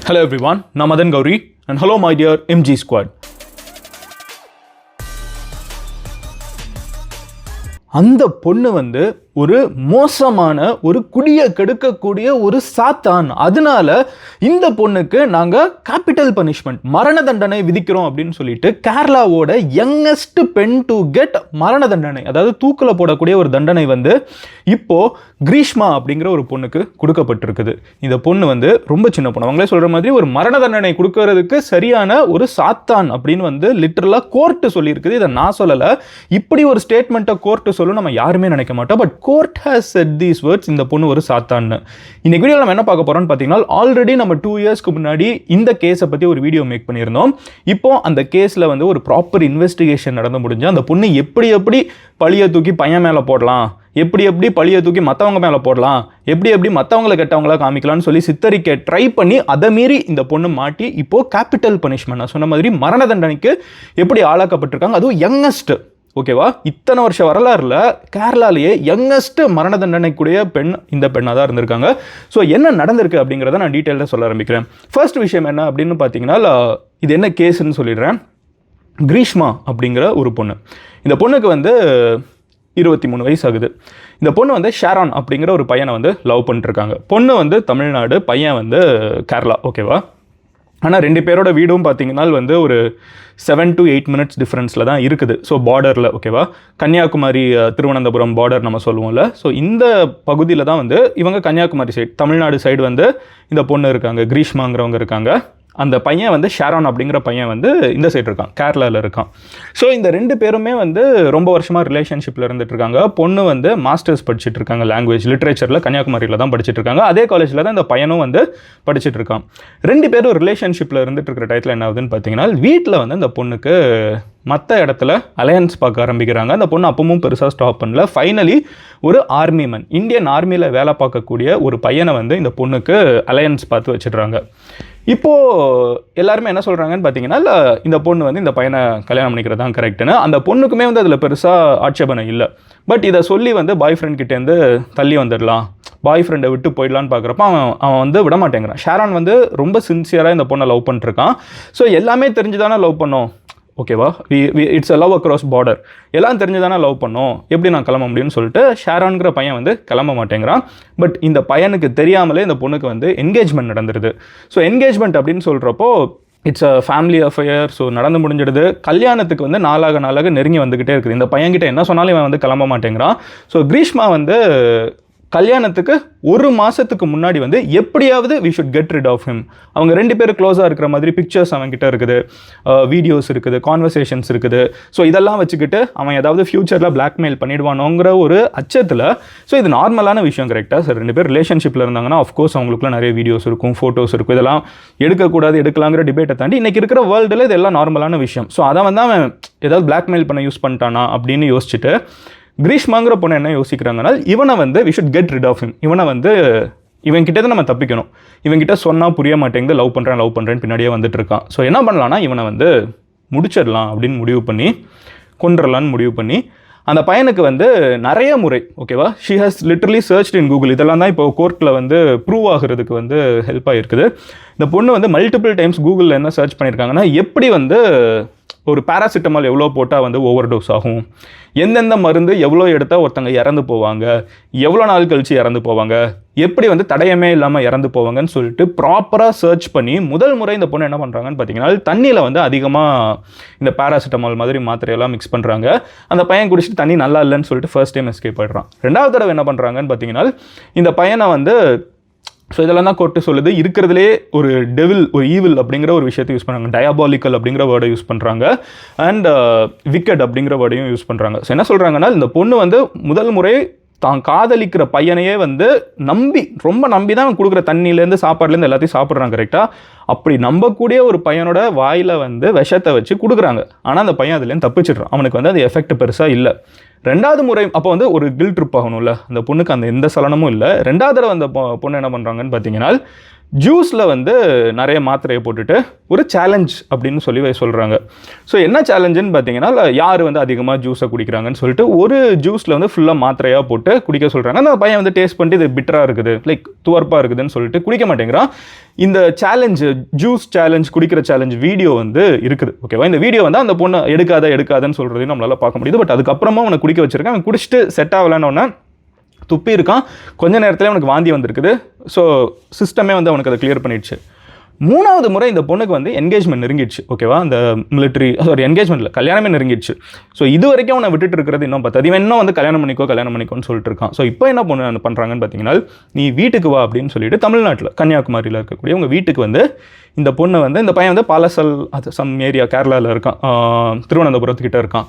Hello everyone, I'm Madan Gauri and hello my dear MG squad. அந்த பொண்ணு வந்து ஒரு மோசமான ஒரு குடியை கெடுக்கக்கூடிய ஒரு சாத்தான். அதனால இந்த பொண்ணுக்கு நாங்கள் கேபிட்டல் பனிஷ்மெண்ட் மரண தண்டனை விதிக்கிறோம் அப்படின்னு சொல்லிட்டு கேரளாவோட யங்கஸ்ட் பெண் டு கெட் மரண தண்டனை, அதாவது தூக்கில் போடக்கூடிய ஒரு தண்டனை வந்து இப்போ கிரீஷ்மா அப்படிங்கிற ஒரு பொண்ணுக்கு கொடுக்கப்பட்டிருக்குது. இந்த பொண்ணு வந்து ரொம்ப சின்ன பொண்ணு, அவங்களே சொல்ற மாதிரி ஒரு மரண தண்டனை கொடுக்கறதுக்கு சரியான ஒரு சாத்தான் அப்படின்னு வந்து லிட்டரலாக கோர்ட்டு சொல்லியிருக்குது. இதை நான் சொல்லலை, இப்படி ஒரு ஸ்டேட்மெண்ட்டை கோர்ட்டு சொல்லும் நம்ம யாருமே நினைக்க மாட்டோம். But court has set these words, இந்த பொண்ணு ஒரு சாத்தான்னு. இன்னைக்கு வீடியோவில் நம்ம என்ன பார்க்க போறோம்னு பார்த்தீங்கன்னா, ஆல்ரெடி நம்ம 2 இயர்ஸ்க்கு முன்னாடி இந்த கேஸை பற்றி ஒரு வீடியோ மேக் பண்ணியிருந்தோம். இப்போ அந்த கேஸில் வந்து ஒரு ப்ராப்பர் இன்வெஸ்டிகேஷன் நடந்து முடிஞ்சு அந்த பொண்ணு எப்படி பழியை தூக்கி பையன் மேலே போடலாம், எப்படி பழியை தூக்கி மற்றவங்க மேலே போடலாம், எப்படி மற்றவங்களை கெட்டவங்களா காமிக்கலாம்னு சொல்லி சித்தரிக்க ட்ரை பண்ணி அதை மீறி இந்த பொண்ணு மாட்டி இப்போ கேபிட்டல் பனிஷ்மெண்ட், நான் சொன்ன மாதிரி மரண தண்டனைக்கு எப்படி ஆளாக்கப்பட்டிருக்காங்க. அதுவும் யங்கஸ்ட், ஓகேவா? இத்தனை வருஷ வரலாறுல கேரளாலேயே யங்கஸ்ட் மரண தண்டனைக்குரிய பெண் இந்த பெண்ணாக தான் இருந்திருக்காங்க. ஸோ என்ன நடந்திருக்கு அப்படிங்கிறத நான் டீட்டெயிலாக சொல்ல ஆரம்பிக்கிறேன். ஃபர்ஸ்ட் விஷயம் என்ன அப்படின்னு பார்த்தீங்கன்னா, இது என்ன கேஸுன்னு சொல்லிடுறேன். கிரீஷ்மா அப்படிங்கிற ஒரு பொண்ணு, இந்த பொண்ணுக்கு வந்து 23 வயசு ஆகுது. இந்த பொண்ணு வந்து ஷாரான் அப்படிங்கிற ஒரு பையனை வந்து லவ் பண்ணிட்டுருக்காங்க. பொண்ணு வந்து தமிழ்நாடு, பையன் வந்து கேரளா, ஓகேவா? ஆனால் 2 பேரோட வீடும் பார்த்தீங்கன்னா வந்து ஒரு 7 to 8 minutes டிஃப்ரென்ஸில் தான் இருக்குது. ஸோ பார்டரில், ஓகேவா? கன்னியாகுமரி திருவனந்தபுரம் பார்டர் நம்ம சொல்லுவோம்ல, ஸோ இந்த பகுதியில் தான் வந்து இவங்க கன்னியாகுமரி சைடு, தமிழ்நாடு சைடு வந்து இந்த பொண்ணு இருக்காங்க, கிரீஷ்மாங்கிறவங்க இருக்காங்க. அந்த பையன் வந்து ஷாரான் அப்படிங்கிற பையன் வந்து இந்த சைடு இருக்கான், கேரளாவில் இருக்கான். ஸோ இந்த 2 பேருமே வந்து ரொம்ப வருஷமாக ரிலேஷன்ஷிப்பில் இருந்துட்டு இருக்காங்க. பொண்ணு வந்து மாஸ்டர்ஸ் படிச்சுட்டு இருக்காங்க, லாங்குவேஜ் லிட்ரேச்சரில், கன்னியாகுமரியில் தான் படிச்சுட்டு இருக்காங்க. அதே காலேஜில் தான் இந்த பையனும் வந்து படிச்சுட்டு இருக்கான். 2 பேரும் ரிலேஷன்ஷிப்பில் இருந்துட்டு இருக்கிற டயத்தில் என்ன ஆகுதுன்னு பார்த்தீங்கன்னா, வீட்டில் வந்து இந்த பொண்ணுக்கு மற்ற இடத்துல அலையன்ஸ் பார்க்க ஆரம்பிக்கிறாங்க. அந்த பொண்ணு அப்பவும் பெருசாக ஸ்டாப் பண்ணல. ஃபைனலி ஒரு ஆர்மிமேன், இந்தியன் ஆர்மியில் வேலை பார்க்கக்கூடிய ஒரு பையனை வந்து இந்த பொண்ணுக்கு அலையன்ஸ் பார்த்து வச்சிடுறாங்க. இப்போது எல்லாருமே என்ன சொல்கிறாங்கன்னு பார்த்தீங்கன்னா, இந்த பொண்ணு வந்து இந்த பையனை கல்யாணம் பண்ணிக்கிறது தான் கரெக்டுன்னு. அந்த பொண்ணுக்குமே வந்து அதில் பெருசாக ஆட்சேபனை இல்லை. பட் இதை சொல்லி வந்து பாய் ஃப்ரெண்ட் கிட்டேருந்து தள்ளி வந்துடலாம், பாய் ஃப்ரெண்டை விட்டு போயிடலான்னு பார்க்குறப்ப அவன் வந்து விட மாட்டேங்கிறான். ஷாரான் வந்து ரொம்ப சின்சியராக இந்த பொண்ணை லவ் பண்ணிட்டுருக்கான். ஸோ எல்லாமே தெரிஞ்சு தானே லவ் பண்ணோம், ஓகேவா? It's a love across border, எல்லாம் தெரிஞ்சு தானே லவ் பண்ணோம், எப்படி நான் கிளம்ப முடியும்னு சொல்லிட்டு ஷாரான்கிற பையன் வந்து கிளம்ப மாட்டேங்கிறான். பட் இந்த பையனுக்கு தெரியாமலே இந்த பொண்ணுக்கு வந்து என்கேஜ்மெண்ட் நடந்துருது. ஸோ என்கேஜ்மெண்ட் அப்படின்னு சொல்கிறப்போ it's a family affair. So நடந்து முடிஞ்சிடுது. கல்யாணத்துக்கு வந்து நாளாக நெருங்கி வந்துக்கிட்டே இருக்குது. இந்த பையன்கிட்ட என்ன சொன்னாலும் இவன் வந்து கிளம்ப மாட்டேங்கிறான். ஸோ கிரீஷ்மா வந்து கல்யாணத்துக்கு 1 மாதத்துக்கு முன்னாடி வந்து எப்படியாவது we should get rid of him. அவங்க 2 பேரும் க்ளோஸாக இருக்கிற மாதிரி பிக்சர்ஸ் அவன்கிட்ட இருக்குது, வீடியோஸ் இருக்குது, கான்வர்சேஷன்ஸ் இருக்குது. ஸோ இதெல்லாம் வச்சுக்கிட்டு அவன் ஏதாவது ஃப்யூச்சரில் பிளாக்மெயில் பண்ணிடுவானோங்கிற ஒரு அச்சத்தில், ஸோ இது நார்மலான விஷயம், கரெக்டாக? சார் 2 பேர் ரிலேஷன்ஷிப்பில் இருந்தாங்கன்னா ஆஃப்கோர்ஸ் அவங்களுக்குலாம் நிறைய வீடியோஸ் இருக்கும், ஃபோட்டோஸ் இருக்கும். இதெல்லாம் எடுக்கக்கூடாது எடுக்கலாங்கிற டிபேட்டை தாண்டி இன்றைக்கி இருக்கிற வேர்ல்டில் இதெல்லாம் நார்மலான விஷயம். ஸோ அதை வந்து அவன் ஏதாவது பிளாக்மெயில் பண்ண யூஸ் பண்ணிட்டானா அப்படின்னு யோசிச்சுட்டு கிரீஷ்மாங்கிற பொண்ணு என்ன யோசிக்கிறாங்கன்னா, இவனை வந்து we should get rid of him, இவனை வந்து இவன்கிட்ட தான் நம்ம தப்பிக்கணும், இவன்கிட்ட சொன்னால் புரிய மாட்டேங்குது, லவ் பண்ணுறேன்னு பின்னாடியே வந்துட்டு இருக்கான். ஸோ என்ன பண்ணலான்னா இவனை வந்து முடிச்சிடலாம் அப்படின்னு முடிவு பண்ணி, கொண்டுடலான்னு முடிவு பண்ணி அந்த பையனுக்கு வந்து நிறைய முறை, ஓகேவா, she has literally searched in Google. இதெல்லாம் தான் இப்போ கோர்ட்டில் வந்து ப்ரூவ் ஆகிறதுக்கு வந்து ஹெல்ப் ஆகிருக்குது. இந்த பொண்ணு வந்து மல்டிபிள் டைம்ஸ் கூகுளில் என்ன சர்ச் பண்ணியிருக்காங்கன்னா, எப்படி வந்து ஒரு பேராசிட்டமால் எவ்வளோ போட்டால் வந்து ஓவர் டோஸ் ஆகும், எந்தெந்த மருந்து எவ்வளோ எடுத்தால் ஒருத்தங்க இறந்து போவாங்க, எவ்வளோ நாள் கழித்து இறந்து போவாங்க, எப்படி வந்து தடயமே இல்லாமல் இறந்து போவாங்கன்னு சொல்லிட்டு ப்ராப்பராக சர்ச் பண்ணி முதல் முறை இந்த பொண்ணு என்ன பண்ணுறாங்கன்னு பார்த்தீங்கன்னா, தண்ணியில் வந்து அதிகமாக இந்த பேராசிட்டமால் மாதிரி மாத்திரையெல்லாம் மிக்ஸ் பண்ணுறாங்க. அந்த பையன் குடிச்சிட்டு தண்ணி நல்லா இல்லைன்னு சொல்லிட்டு ஃபர்ஸ்ட் டைம் எஸ்கேப் ஆகிடுறான். 2வது தடவை என்ன பண்ணுறாங்கன்னு பார்த்தீங்கன்னா, இந்த பையனை வந்து, ஸோ இதெல்லாம் தான் கோர்ட்டு சொல்லுது, இருக்கிறதுலே ஒரு டெவில், ஒரு ஈவில் அப்படிங்கிற ஒரு விஷயத்தை யூஸ் பண்ணுறாங்க, டயாபாலிக்கல் அப்படிங்கிற வேர்டை யூஸ் பண்ணுறாங்க, அண்ட் விக்கெட் அப்படிங்கிற வேர்டையும் யூஸ் பண்ணுறாங்க. ஸோ என்ன சொல்கிறாங்கன்னா, இந்த பொண்ணு வந்து முதல் முறை தான் காதலிக்கிற பையனையே வந்து ரொம்ப நம்பி தான் கொடுக்குற தண்ணியிலேருந்து சாப்பாடுலேருந்து எல்லாத்தையும் சாப்பிட்றாங்க, கரெக்டாக? அப்படி நம்பக்கூடிய ஒரு பையனோட வாயில் வந்து விஷத்தை வச்சு கொடுக்குறாங்க. ஆனால் அந்த பையன் அதுலேருந்து தப்பிச்சிடுறான், அவனுக்கு வந்து அது எஃபெக்ட் பெருசாக இல்லை. 2வது முறை அப்போ வந்து ஒரு கில் ட்ரிப் ஆகணும்ல, அந்த பொண்ணுக்கு அந்த எந்த சலனமும் இல்லை. 2வது தடவை அந்த பொண்ணு என்ன பண்ணுறாங்கன்னு பார்த்தீங்கன்னா, ஜூஸில் வந்து நிறைய மாத்திரையை போட்டுட்டு ஒரு சேலஞ்ச் அப்படின்னு சொல்லி சொல்கிறாங்க. ஸோ என்ன சேலஞ்சுன்னு பார்த்தீங்கன்னா, யார் வந்து அதிகமாக ஜூஸை குடிக்கிறாங்கன்னு சொல்லிட்டு ஒரு ஜூஸில் வந்து ஃபுல்லாக மாத்திரையாக போட்டு குடிக்க சொல்கிறாங்க. அந்த பையன் வந்து டேஸ்ட் பண்ணிட்டு இது பிட்டராக இருக்குது, லைக் துவர்ப்பாக இருக்குதுன்னு சொல்லிட்டு குடிக்க மாட்டேங்கிறான். இந்த சேலஞ்சு, ஜூஸ் சேலஞ்ச், குடிக்கிற சேலஞ்ச் வீடியோ வந்து இருக்குது, ஓகேவா? இந்த வீடியோ வந்து அந்த பொண்ணு எடுக்காதன்னு சொல்கிறதையும் நம்மளால் பார்க்க முடியுது. பட் அதுக்கப்புறமா அவனை குடிக்க வச்சிருக்கேன். அவன் குடிச்சிட்டு செட் ஆகலான்னு துப்பி இருக்கான். கொஞ்ச நேரத்தில் அவனுக்கு வாந்தி வந்திருக்குது. ஸோ சிஸ்டமே வந்து அவனுக்கு அதை கிளியர் பண்ணிடுச்சு. 3வது முறை இந்த பொண்ணுக்கு வந்து என்கேஜ்மெண்ட் நெருங்கிடுச்சு, ஓகேவா? அந்த என்கேஜ்மெண்ட்டில் கல்யாணமே நெருங்கிடுச்சு. ஸோ இது வரைக்கும் அவனை விட்டுட்டு இருக்கிறது இன்னும் பார்த்தா இவன் இன்னும் வந்து கல்யாணம் பண்ணிக்கோன்னு சொல்லிட்டு இருக்கான். ஸோ இப்போ என்ன பண்ணுறாங்கன்னு பார்த்தீங்கன்னா, நீ வீட்டுக்கு வா அப்படின்னு சொல்லிட்டு தமிழ்நாட்டில் கன்னியாகுமரியில் இருக்கக்கூடிய உங்கள் வீட்டுக்கு வந்து இந்த பொண்ணை வந்து, இந்த பையன் வந்து பாலசல், அது சம் ஏரியா கேரளாவில் இருக்கான், திருவனந்தபுரத்துக்கிட்ட இருக்கான்.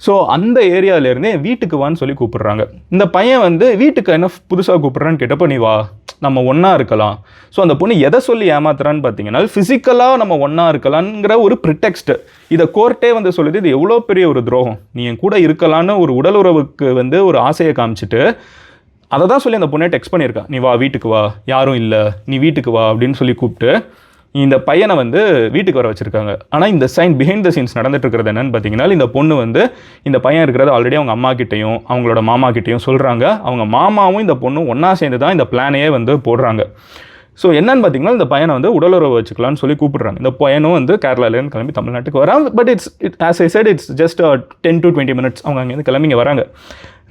ஸோ அந்த ஏரியாவிலேருந்தே வீட்டுக்கு வான்னு சொல்லி கூப்பிடுறாங்க. இந்த பையன் வந்து வீட்டுக்கு என்ன புதுசாக கூப்பிட்றான்னு கேட்டப்போ, நீ வா, நம்ம ஒன்றா இருக்கலாம். ஸோ அந்த பொண்ணு எதை சொல்லி ஏமாத்துறான்னு பார்த்தீங்கன்னா, ஃபிசிக்கலாக நம்ம ஒன்றா இருக்கலாங்கிற ஒரு ப்ரிடெக்ஸ்ட். இதை கோர்ட்டே வந்து சொல்லுது, இது எவ்வளோ பெரிய ஒரு துரோகம். நீ என் கூட இருக்கலான்னு ஒரு உடல் உறவுக்கு வந்து ஒரு ஆசையை காமிச்சிட்டு அதை தான் சொல்லி அந்த பொண்ணை டெக்ஸ்ட் பண்ணியிருக்கா. நீ வா, வீட்டுக்கு வா, யாரும் இல்லை, நீ வீட்டுக்கு வா அப்படின்னு சொல்லி கூப்பிட்டு இந்த பையனை வந்து வீட்டுக்கு வர வச்சுருக்காங்க. ஆனால் இந்த பிஹைண்ட் த சீன்ஸ் நடந்துட்டு இருக்கிறது என்னன்னு பார்த்தீங்கன்னா, இந்த பொண்ணு வந்து இந்த பையன் இருக்கிறது ஆல்ரெடி அவங்க அம்மா கிட்டையும் அவங்களோட மாமா கிட்டையும் சொல்கிறாங்க. அவங்க மாமாவும் இந்த பொண்ணும் ஒன்றா சேர்ந்து தான் இந்த பிளானையே வந்து போடுறாங்க. ஸோ என்னன்னு பார்த்தீங்கன்னா, இந்த பையனை வந்து உடலுறவு வச்சுக்கலான்னு சொல்லி கூப்பிடுறாங்க. இந்த பையனும் வந்து கேரளாலேருந்து கிளம்பி தமிழ்நாட்டுக்கு வராங்க. But as I set, it's just 10 to 20 minutes அவங்க அங்கேருந்து கிளம்பிங்க வராங்க.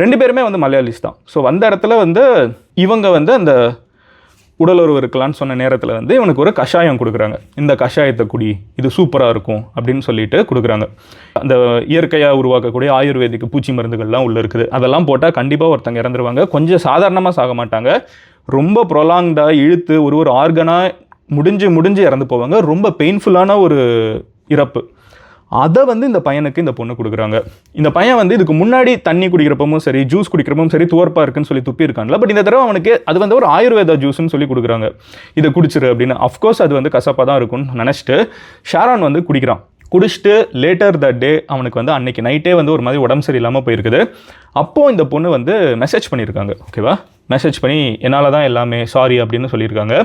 2 பேருமே வந்து மலையாளிஸ் தான். ஸோ வந்த இடத்துல வந்து இவங்க வந்து அந்த உடலுறவு இருக்கலான்னு சொன்ன நேரத்தில் வந்து இவனுக்கு ஒரு கஷாயம் கொடுக்குறாங்க. இந்த கஷாயத்தை குடி, இது சூப்பராக இருக்கும் அப்படின்னு சொல்லிட்டு கொடுக்குறாங்க. அந்த இயற்கையாக உருவாக்கக்கூடிய ஆயுர்வேதிக் பூச்சி மருந்துகள்லாம் உள்ளே இருக்குது. அதெல்லாம் போட்டால் கண்டிப்பாக ஒருத்தங்க இறந்துருவாங்க. கொஞ்சம் சாதாரணமாக சாக மாட்டாங்க, ரொம்ப ப்ரொலாங்டாக இழுத்து ஒரு ஆர்கனாக முடிஞ்சு இறந்து போவாங்க. ரொம்ப பெயின்ஃபுல்லான ஒரு இறப்பு. அதை வந்து இந்த பையனுக்கு இந்த பொண்ணு கொடுக்குறாங்க. இந்த பையன் வந்து இதுக்கு முன்னாடி தண்ணி குடிக்கிறப்பவும் சரி, ஜூஸ் குடிக்கிறப்பவும் சரி, துவர்ப்பாக இருக்குன்னு சொல்லி துப்பி இருக்காங்களா. பட் இந்த தடவை அவனுக்கு அது வந்து ஒரு ஆயுர்வேதா ஜூஸ்ன்னு சொல்லி கொடுக்குறாங்க. இதை குடிச்சிரு அப்படின்னு. அஃப்கோர்ஸ் அது வந்து கசப்பாக தான் இருக்கும்னு நினச்சிட்டு ஷாரான் வந்து குடிக்கிறான். குடிச்சிட்டு லேட்டர் த டே அவனுக்கு வந்து அன்னைக்கு நைட்டே வந்து ஒரு மாதிரி உடம்பு சரியில்லாமல் போயிருக்குது. அப்போது இந்த பொண்ணு வந்து மெசேஜ் பண்ணியிருக்காங்க, ஓகேவா? மெசேஜ் பண்ணி என்னால் தான் எல்லாமே, சாரி அப்படின்னு சொல்லியிருக்காங்க.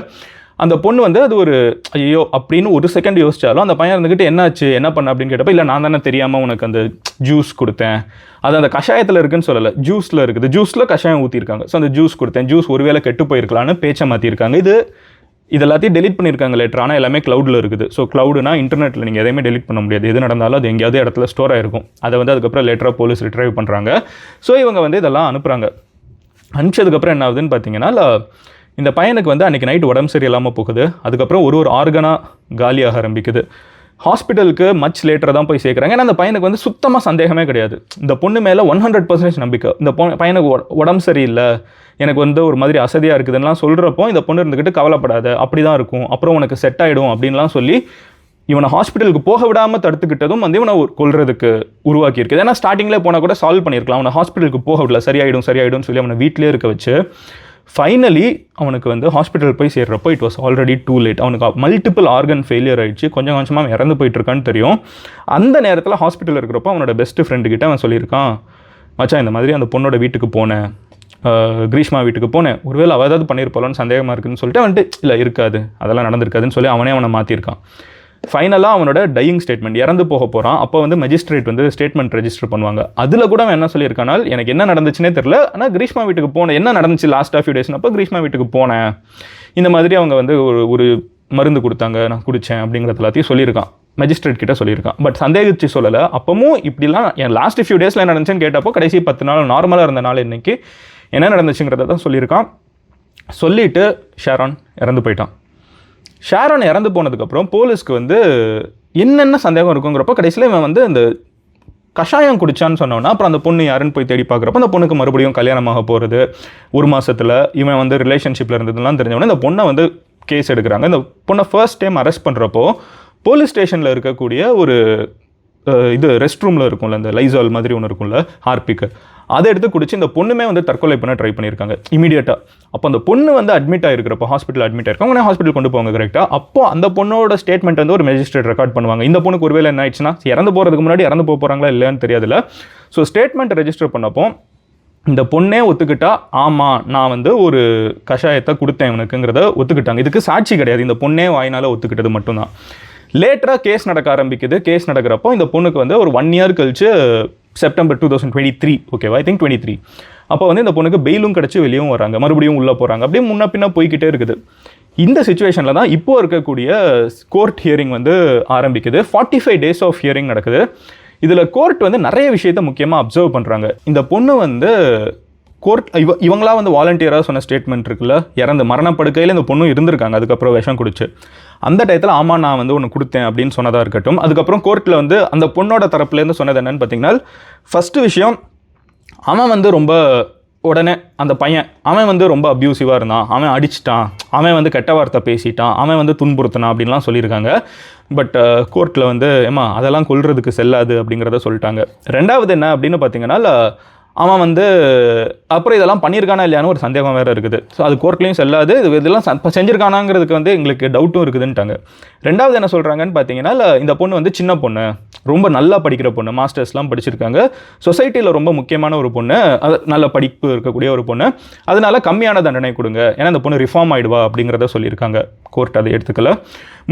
அந்த பொண்ணு வந்து அது ஒரு ஐயோ அப்படின்னு ஒரு செகண்ட் யோசிச்சாலும் அந்த பையன் இருந்துக்கிட்டு என்னாச்சு, என்ன பண்ண அப்படின்னு கேட்டப்போ, இல்லை நான் தானே தெரியாமல் உனக்கு அந்த ஜூஸ் கொடுத்தேன், அது அந்த கஷாயத்தில் இருக்குன்னு சொல்லலை, ஜூஸில் இருக்குது, ஜூஸில் கஷாயம் ஊற்றிருக்காங்க. ஸோ அந்த ஜூஸ் கொடுத்தேன், ஜூஸ் ஒருவேளை கெட்டு போயிருக்கலான்னு பேச்சை மாற்றிருக்காங்க. இது எல்லாத்தையும் டெலிட் பண்ணியிருக்காங்க லேட்டர். ஆனால் எல்லாமே க்ளவுடில் இருக்குது. ஸோ க்ளவுடுனா இன்டர்நெட்டில் நீங்கள் எதையுமே டெலிட் பண்ண முடியாது. எது நடந்தாலும் அது எங்கேயாவது இடத்துல ஸ்டோர் ஆகிருக்கும். அதை வந்து அதுக்கப்புறம் லேட்டராக போலீஸ் ரிட்ரைவ் பண்ணுறாங்க. ஸோ இவங்க வந்து இதெல்லாம் அனுப்புகிறாங்க. அனுப்பிச்சதுக்கப்புறம் என்ன ஆகுதுன்னு பார்த்தீங்கன்னா, இந்த பையனுக்கு வந்து அன்றைக்கி நைட் உடம்பு சரியில்லாமல் போகுது. அதுக்கப்புறம் ஒரு ஆர்கனாக காலியாக ஆரம்பிக்குது. ஹாஸ்பிட்டலுக்கு மச் லேட்டராக தான் போய் சேர்க்குறாங்க. ஏன்னா அந்த பையனுக்கு வந்து சுத்தமாக சந்தேகமே கிடையாது. இந்த பொண்ணு மேலே 100% நம்பிக்கை. இந்த பையனுக்கு உடம்பு சரியில்லை, எனக்கு வந்து ஒரு மாதிரி அசதியாக இருக்குதுன்னெலாம் சொல்கிறப்போ இந்த பொண்ணு இருந்துக்கிட்டு கவலைப்படாத, அப்படி தான் இருக்கும், அப்புறம் உனக்கு செட் ஆகிடும் அப்படின்லாம் சொல்லி இவனை ஹாஸ்பிட்டலுக்கு போக விடாமல் தடுத்துக்கிட்டதும் வந்து இவனை கொல்றதுக்கு உருவாக்கி இருக்குது. ஏன்னா ஸ்டார்டிங்லேயே போனால் கூட சால்வ் பண்ணியிருக்கலாம். அவனை ஹாஸ்பிட்டலுக்கு போக விடல, சரியாயிடும் சொல்லி அவனை வீட்டிலே இருக்க வச்சு ஃபைனலி அவனுக்கு வந்து ஹாஸ்பிட்டல் போய் சேர்றப்போ it was already too late. அவனுக்கு மல்டிபிள் ஆர்கன் ஃபெயிலியர் ஆகிடுச்சு. கொஞ்சம் கொஞ்சமாக இறந்து போயிட்டுருக்கான்னு தெரியும். அந்த நேரத்தில் ஹாஸ்பிட்டலில் இருக்கிறப்போ அவனோட பெஸ்ட் ஃப்ரெண்டுக்கிட்ட அவன் சொல்லியிருக்கான், மச்சான் இந்த மாதிரி அந்த பொண்ணோட வீட்டுக்கு போனேன், கிரீஷ்மா வீட்டுக்கு போனேன், ஒருவேளை அவள் ஏதாவது பண்ணியிருப்பாளோன்னு சந்தேகமாக இருக்குதுன்னு சொல்லிட்டு வந்துட்டு இல்லை இருக்காது, அதெல்லாம் நடந்திருக்காதுன்னு சொல்லி அவனை மாற்றிருக்கான். ஃபைனலாக அவனோட டையிங் ஸ்டேட்மெண்ட், இறந்து போக போகிறான். அப்போ வந்து மேஜிஸ்ட்ரேட் வந்து ஸ்டேட்மெண்ட் ரெஜிஸ்டர் பண்ணுவாங்க. அதில் கூட அவன் என்ன சொல்லியிருக்கானால், எனக்கு என்ன நடந்துச்சுன்னே தெரில, ஆனால் கிரீஷ்மா வீட்டுக்கு போனேன், என்ன நடந்துச்சு லாஸ்ட் ஃபியூ டேஸ்னு, அப்போ கிரீஷ்மா வீட்டுக்கு போனேன், இந்த மாதிரி அவங்க வந்து ஒரு மருந்து கொடுத்தாங்க, நான் குடித்தேன் அப்படிங்கிறது எல்லாத்தையும் சொல்லியிருக்கான். மேஜிஸ்ட்ரேட் கிட்ட சொல்லியிருக்கான். பட் சந்தேகிச்சு சொல்லலை. அப்பவும் இப்படிலாம் என் லாஸ்ட் ஃபியூ டேஸில் என்ன நடந்துச்சுன்னு கேட்டப்போ கடைசி 10 நாள் நார்மலாக இருந்த நாள் இன்னைக்கு என்ன நடந்துச்சுங்கிறத தான் சொல்லியிருக்கான். சொல்லிவிட்டு ஷாரான் இறந்து போயிட்டான். ஷாரான் இறந்து போனதுக்கப்புறம் போலீஸ்க்கு வந்து என்னென்ன சந்தேகம் இருக்குங்கிறப்போ கடைசியில் இவன் வந்து இந்த கஷாயம் குடிச்சான்னு சொன்னோன்னா அப்புறம் அந்த பொண்ணு யாருன்னு போய் தேடி பார்க்குறப்போ அந்த பொண்ணுக்கு மறுபடியும் கல்யாணமாக போகிறது, 1 மாதத்தில் இவன் வந்து ரிலேஷன்ஷிப்பில் இருந்ததுலாம் தெரிஞ்சவொடனே இந்த பொண்ணை வந்து கேஸ் எடுக்கிறாங்க. இந்த பொண்ணை ஃபர்ஸ்ட் டைம் அரெஸ்ட் பண்ணுறப்போ போலீஸ் ஸ்டேஷனில் இருக்கக்கூடிய ஒரு இது ரெஸ்ட் ரூமில் இருக்கும்ல, இந்த லைசால் மாதிரி ஒன்று இருக்கும்ல, ஹார்பிக்கு, அதை எடுத்து குடிச்சு இந்த பொண்ணுமே வந்து தற்கொலை பண்ண ட்ரை பண்ணியிருக்காங்க இமீடியட்டாக. அப்போ அந்த பொண்ணு வந்து அட்மிட் ஆகிருக்கிறப்போ ஹாஸ்பிட்டல் அட்மிட் ஆயிருக்காங்க, உடனே ஹாஸ்பிட்டல் கொண்டு போவாங்க கரெக்டாக. அப்போ அந்த பொண்ணோட ஸ்டேட்மெண்ட் வந்து ஒரு மேஜிஸ்ட்ரேட் ரெக்கார்ட் பண்ணுவாங்க. இந்த பொண்ணுக்கு ஒருவேளை என்ன ஆயிடுச்சுன்னா இறந்து போகிறதுக்கு முன்னாடி இறந்து போகிறாங்களா இல்லையான்னு தெரியாதுல்ல. ஸோ ஸ்டேட்மெண்ட் ரெஜிஸ்டர் பண்ணப்போ இந்த பொண்ணே ஒத்துக்கிட்டா ஆமாம் நான் வந்து ஒரு கஷாயத்தை கொடுத்தேன் இவனுக்குங்கிறத ஒத்துக்கிட்டாங்க. இதுக்கு சாட்சி கிடையாது, இந்த பொண்ணே வாயினால் ஒத்துக்கிட்டது மட்டும்தான். லேட்டராக கேஸ் நடக்க ஆரம்பிக்குது. கேஸ் நடக்கிறப்போ இந்த பொண்ணுக்கு வந்து ஒரு 1 year கழிச்சு செப்டம்பர் 2023 ஓகேவா, ஐ திங்க் 23 அப்போ வந்து இந்த பொண்ணுக்கு பெயிலும் கிடச்சி வெளியும் வராங்க, மறுபடியும் உள்ளே போகிறாங்க. அப்படியே முன்ன பின்ன போய்கிட்டே இருக்குது. இந்த சுச்சுவேஷனில் தான் இப்போது இருக்கக்கூடிய கோர்ட் ஹியரிங் வந்து ஆரம்பிக்குது. 45 days ஆஃப் ஹியரிங் நடக்குது. இதில் கோர்ட் வந்து நிறைய விஷயத்த முக்கியமாக அப்சர்வ் பண்ணுறாங்க. இந்த பொண்ணு வந்து கோர்ட் இவங்களா வந்து வாலண்டியராக சொன்ன ஸ்டேட்மெண்ட் இருக்குல்ல, இறந்து மரணப்படுக்கையில் இந்த பொண்ணு இருந்திருக்காங்க அதுக்கப்புறம் விஷம் குடிச்சு. அந்த டயத்தில் ஆமாம் நான் வந்து ஒன்று கொடுத்தேன் அப்படின்னு சொன்னதாக இருக்கட்டும். அதுக்கப்புறம் கோர்ட்டில் வந்து அந்த பொண்ணோட தரப்புலேருந்து சொன்னது என்னன்னு பார்த்தீங்கன்னா, ஃபஸ்ட்டு விஷயம் அவன் வந்து ரொம்ப உடனே அந்த பையன் அவன் வந்து ரொம்ப அப்யூசிவாக இருந்தான், அவன் அடிச்சிட்டான், அவன் வந்து கெட்ட வார்த்தை பேசிட்டான், அவன் வந்து துன்புறுத்தினான் அப்படின்லாம் சொல்லியிருக்காங்க. பட் கோர்ட்டில் வந்து ஏமா அதெல்லாம் கொல்றதுக்கு செல்லாது அப்படிங்கிறத சொல்லிட்டாங்க. ரெண்டாவது என்ன அப்படின்னு பார்த்தீங்கன்னா, அவன் வந்து அப்புறம் இதெல்லாம் பண்ணியிருக்கானா இல்லையான்னு ஒரு சந்தேகம் வேறு இருக்குது. ஸோ அது கோர்ட்லேயும் செல்லாது, இதெல்லாம் செஞ்சிருக்கானாங்கிறதுக்கு வந்து எங்களுக்கு டவுட்டும் இருக்குதுன்ட்டாங்க. ரெண்டாவது என்ன சொல்கிறாங்கன்னு பார்த்தீங்கன்னா, இந்த பொண்ணு வந்து சின்ன பொண்ணு, ரொம்ப நல்லா படிக்கிற பொண்ணு, மாஸ்டர்ஸ்லாம் படிச்சிருக்காங்க, சொசைட்டியில் ரொம்ப முக்கியமான ஒரு பொண்ணு, அது நல்ல படிப்பு இருக்கக்கூடிய ஒரு பொண்ணு, அதனால கம்மியான தண்டனை கொடுங்க, ஏன்னா இந்த பொண்ணு ரிஃபார்ம் ஆகிடுவா அப்படிங்கிறத சொல்லியிருக்காங்க. கோர்ட் அதை எடுத்துக்கல.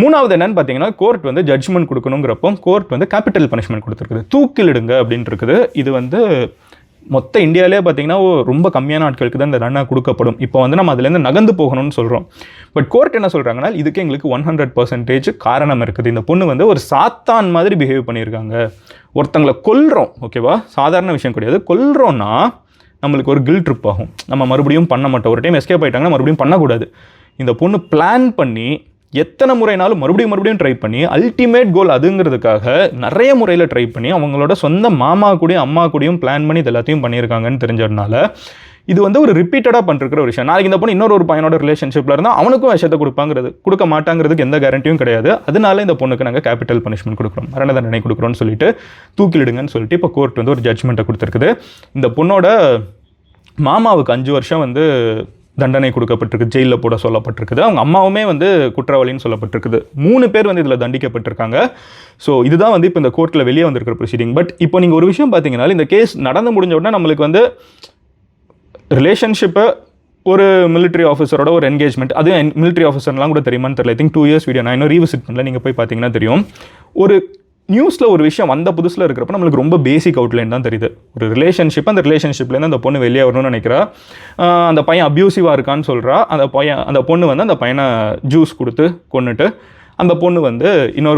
மூணாவது என்னன்னு பார்த்தீங்கன்னா, கோர்ட் வந்து ஜட்ஜ்மெண்ட் கொடுக்கணுங்கிறப்போ கோர்ட் வந்து கேபிட்டல் பனிஷ்மெண்ட் கொடுத்துருக்குது, தூக்கிலிடுங்க அப்படின்னு இருக்குது. இது வந்து மொத்த இந்தியாவிலே பார்த்தீங்கன்னா ரொம்ப கம்மியான ஆட்களுக்கு தான் இந்த தண்டனை கொடுக்கப்படும். இப்போ வந்து நம்ம அதுலேருந்து நகர்ந்து போகணும்னு சொல்கிறோம். பட் கோர்ட் என்ன சொல்கிறாங்கன்னா, இதுக்கு எங்களுக்கு 100% காரணம் இருக்குது. இந்த பொண்ணு வந்து ஒரு சாத்தான் மாதிரி பிஹேவ் பண்ணியிருக்காங்க. ஒருத்தங்களை கொல்றோம், ஓகேவா, சாதாரண விஷயம் கிடையாது. கொல்றோன்னா நம்மளுக்கு ஒரு கில்ட் ட்ரிப் ஆகும், நம்ம மறுபடியும் பண்ண மாட்டோம். ஒரு டைம் எஸ்கேப் ஆகிட்டாங்கன்னா மறுபடியும் பண்ணக்கூடாது. இந்த பொண்ணு பிளான் பண்ணி எத்தனை முறைனாலும் மறுபடியும் ட்ரை பண்ணி அல்டிமேட் கோல் அதுங்கிறதுக்காக நிறைய முறையில் ட்ரை பண்ணி அவங்களோட சொந்த மாமா கூடயும் அம்மா கூடயும் பிளான் பண்ணி இது எல்லாத்தையும் பண்ணியிருக்காங்கன்னு தெரிஞ்சதுனால இது வந்து ஒரு ரிப்பீட்டடாக பண்ணிருக்கிற ஒரு விஷயம். நாளைக்கு இந்த பொண்ணு இன்னொரு பையனோட ரிலேஷன்ஷிப்பில் இருந்தால் அவனுக்கும் விஷயத்தை கொடுக்க மாட்டாங்கிறதுக்கு எந்த கேரண்டியும் கிடையாது. அதனால இந்த பொண்ணுக்கு நாங்கள் கேபிட்டல் பனிஷ்மெண்ட் கொடுக்குறோம், மரண தண்டனை கொடுக்குறோம்னு சொல்லிட்டு தூக்கிலிடுங்கன்னு சொல்லிட்டு இப்போ கோர்ட் வந்து ஒரு ஜட்ஜ்மெண்ட்டை கொடுத்துருக்குது. இந்த பொண்ணோட மாமாவுக்கு 5 வருஷம் வந்து தண்டனை கொடுக்கப்பட்டிருக்கு, ஜெயிலில் போட சொல்லப்பட்டிருக்குது. அவங்க அம்மாவுமே வந்து குற்றவாளின்னு சொல்லப்பட்டிருக்குது. 3 பேர் வந்து இதில் தண்டிக்கப்பட்டிருக்காங்க. ஸோ இதுதான் வந்து இப்போ இந்த கோர்ட்டில் வெளியே வந்திருக்கிற ப்ரொசீடிங். பட் இப்போ நீங்கள் ஒரு விஷயம் பார்த்தீங்கன்னா, இந்த கேஸ் நடந்து முடிஞ்ச உடனே நம்மளுக்கு வந்து ரிலேஷன்ஷிப்பை ஒரு மிலிட்ரி ஆஃபீஸரோட ஒரு என்கேஜ்மெண்ட், அது மிலிட்ரி ஆஃபீஸர்லாம் கூட தெரியுமான்னு தெரியல. ஐ திங்க் 2 years வீடியோ நான் இன்னும் ரீவிசிட் பண்ணல, நீங்கள் போய் பார்த்தீங்கன்னா தெரியும். ஒரு நியூஸில் ஒரு விஷயம் வந்த புதுசில் இருக்கிறப்ப நம்மளுக்கு ரொம்ப பேசிக் அவுட்லைன் தான் தெரியுது. ஒரு ரிலேஷன்ஷிப், அந்த ரிலேஷன்ஷிப்லேருந்து அந்த பொண்ணு வெளியே வரணும்னு நினைக்கிறா, அந்த பையன் அப்யூசிவாக இருக்கான்னு சொல்கிறா. அந்த பொண்ணு வந்து அந்த பையனை ஜூஸ் கொடுத்து கொன்னுட்டு அந்த பொண்ணு வந்து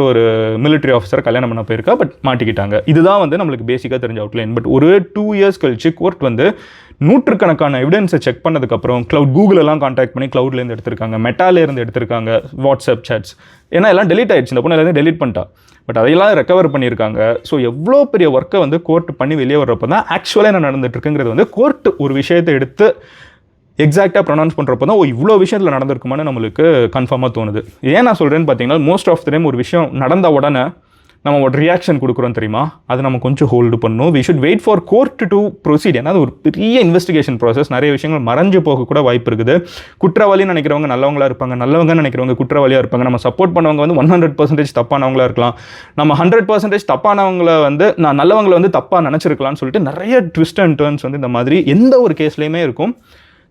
ஒரு மிலிட்ரி ஆஃபீஸரை கல்யாணம் பண்ண போயிருக்கா, பட் மாட்டிக்கிட்டாங்க. இதுதான் வந்து நம்மளுக்கு பேசிக்காக தெரிஞ்ச அவுட்லைன். பட் ஒரு 2 years கழிச்சு கோர்ட் வந்து நூற்றுக்கணக்கான எவிடன்ஸை செக் பண்ணதுக்கப்புறம் கூகுளெல்லாம் கான்டாக்ட் பண்ணி க்ளவுட்லேருந்து எடுத்திருக்காங்க, மெட்டாலேருந்து எடுத்திருக்காங்க, வாட்ஸ்அப் சேட்ஸ், ஏன்னா எல்லாம் டெலீட் ஆகிடுச்சு, இந்த பொண்ணு எல்லாத்தையும் டெலீட் பண்ணிட்டா. பட் அதையெல்லாம் ரெக்கவர் பண்ணியிருக்காங்க. ஸோ எவ்வளோ பெரிய ஒர்க்கை வந்து கோர்ட் பண்ணி வெளியே வர்றப்போ தான் ஆக்சுவலாக என்ன நடந்துட்டுருக்குங்கிறது வந்து கோர்ட் ஒரு விஷயத்தை எடுத்து எக்ஸாக்டாக ப்ரொனவுன்ஸ் பண்ணுறப்போ தான் இவ்வளோ விஷயத்தில் நடந்திருக்குமான்னு நம்மளுக்கு கன்ஃபார்மாக தோணுது. ஏன் நான் சொல்கிறேன்னு பார்த்தீங்கன்னா, மோஸ்ட் ஆஃப் த டைம் ஒரு விஷயம் நடந்த உடனே நம்ம ஒரு ரியாக்ஷன் கொடுக்குறோம் தெரியுமா, அது நம்ம கொஞ்சம் ஹோல்டு பண்ணணும். We should wait for court to proceed. ஏன்னா அது ஒரு பெரிய இன்வெஸ்டிகேஷன் ப்ராசஸ், நிறைய விஷயங்கள் மறைஞ்சு போக கூட வாய்ப்பு இருக்குது. குற்றவாளின்னு நினைக்கிறவங்க நல்லவங்களாக இருப்பாங்க, நல்லவங்கன்னு நினைக்கிறவங்க குற்றவாளியாக இருப்பாங்க. நம்ம சப்போர்ட் பண்ணவங்க வந்து 100% தப்பானவங்களாக இருக்கலாம், நம்ம 100% தப்பானவங்களை வந்து நான் நல்லவங்களை வந்து தப்பாக நினச்சிருக்கலாம்னு சொல்லிட்டு நிறைய ட்விஸ்ட் அண்ட் டர்ன்ஸ் வந்து இந்த மாதிரி எந்த ஒரு கேஸ்லேயுமே இருக்கும்.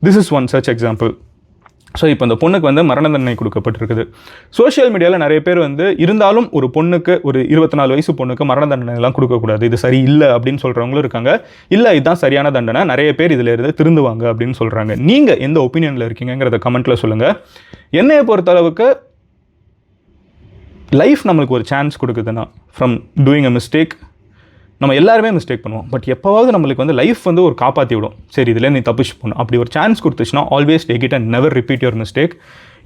This is one such example. So இப்போ இந்த பொண்ணுக்கு வந்து மரண தண்டனை கொடுக்கப்பட்டிருக்குது. சோஷியல் மீடியாவில் நிறைய பேர் வந்து இருந்தாலும் ஒரு பொண்ணுக்கு, ஒரு 24 வயசு பொண்ணுக்கு மரண தண்டனைலாம் கொடுக்கக்கூடாது, இது சரி இல்லை அப்படின்னு சொல்கிறவங்களும் இருக்காங்க. இல்லை இதுதான் சரியான தண்டனை, நிறைய பேர் இதில் இருந்து திருந்துவாங்க அப்படின்னு சொல்கிறாங்க. நீங்கள் எந்த ஒப்பீனியனில் இருக்கீங்கிறத கமெண்ட்டில் சொல்லுங்கள். என்னையை பொறுத்தளவுக்கு லைஃப் நம்மளுக்கு ஒரு சான்ஸ் கொடுக்குதுன்னா, ஃப்ரம் டூயிங் அ மிஸ்டேக், நம்ம எல்லாருமே மிஸ்டேக் பண்ணுவோம். பட் எப்போவாவது நம்மளுக்கு வந்து லைஃப் வந்து ஒரு காப்பாற்றி விடும், சரி இதில் நீ தப்பிச்சு போகணும், அப்படி ஒரு சான்ஸ் கொடுத்துச்சுன்னா always take it and never repeat your mistake.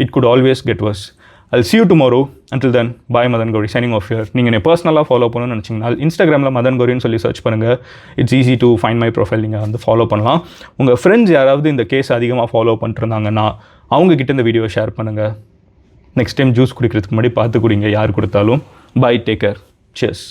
It could always get worse. I'll see you tomorrow. Until then, bye Madan Gauri, signing off here. நீங்கள் என்னை பர்சனலாக ஃபாலோ பண்ணணும்னு நினச்சிங்கன்னா இன்ஸ்டாகிராமில் மதன் கௌரின்னு சொல்லி சர்ச் பண்ணுங்கள். It's easy to find my profile, நீங்கள் வந்து ஃபாலோ பண்ணலாம். உங்கள் ஃப்ரெண்ட்ஸ் யாராவது இந்த கேஸ் அதிகமாக ஃபாலோ பண்ணிட்டுருந்தாங்கன்னா அவங்கக்கிட்ட இந்த வீடியோ ஷேர் பண்ணுங்கள். நெக்ஸ்ட் டைம் ஜூஸ் குடிக்கிறதுக்கு முன்னாடி பார்த்து குடிங்க, யார் கொடுத்தாலும். Bye, take care, cheers.